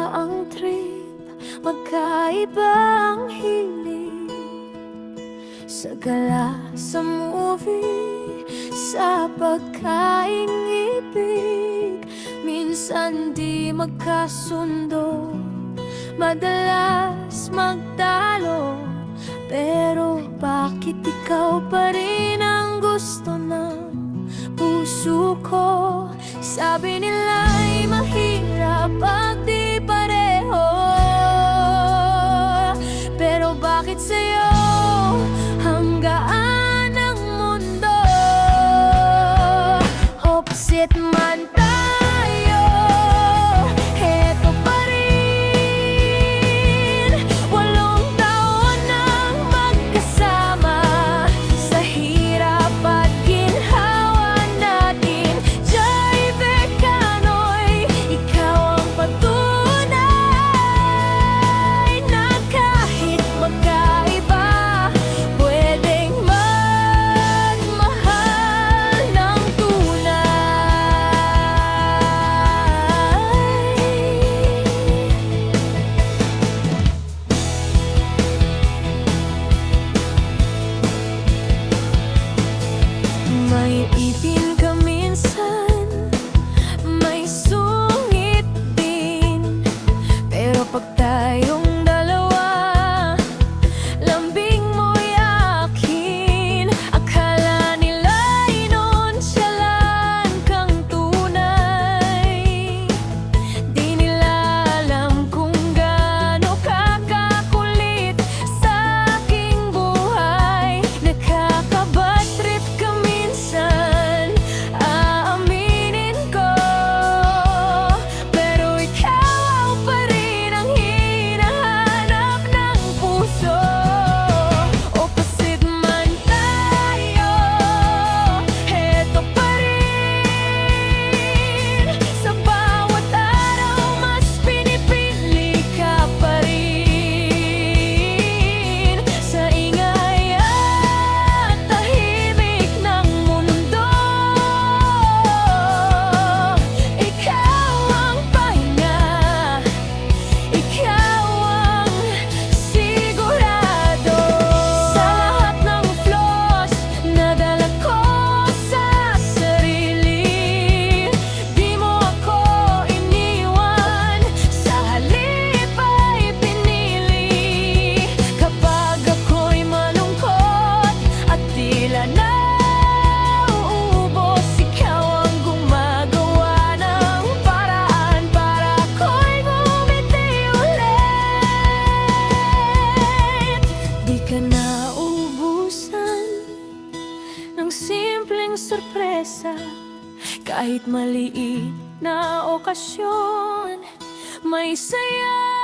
ang trip, magkaiba ang hilig. Sa gala, sa movie, sa pagkaing ibig. Minsan di magkasundo, madalas magtalo. Pero bakit ikaw pa rin ang gusto ng puso ko? Sabi nila'y mahirap pag di pareho, pero bakit sa'yo hanggaan ang mundo? Opposite man tayo, heto pa rin. 8 taon nang magkasama, sa hirap at ginhawa natin. Joy Becanoy, ikaw ang patunay na kahit magkaiba, pwedeng magmahal ng tunay. May ipin ka minsan, may sungit din, pero pag tayong dalawa, lambing mo'y akin. Akala nila'y nonchalant kang tunay, di nila alam kung gaano kakakulit sa aking buhay. Nakaka-bad trip ka minsan, aaminin ko, pero ikaw pa rin ang hinahanap ng puso. Opposite man tayo, heto pa rin. Sa bawat araw, mas pinipili ka pa rin. Sa ingay at tahimik ng mundo, ikaw ang pahinga, ikaw ang sigurado. Sa lahat ng flaws na dala ko sa sarili, di mo ako iniwan, sa halip ay pinili. Kapag ako'y malungkot at tila nauubos, ikaw ang gumagawa ng paraan para ako'y bumiti ulit. Di ka nauubusan ng simpleng sorpresa, kahit maliit na okasyon, may saya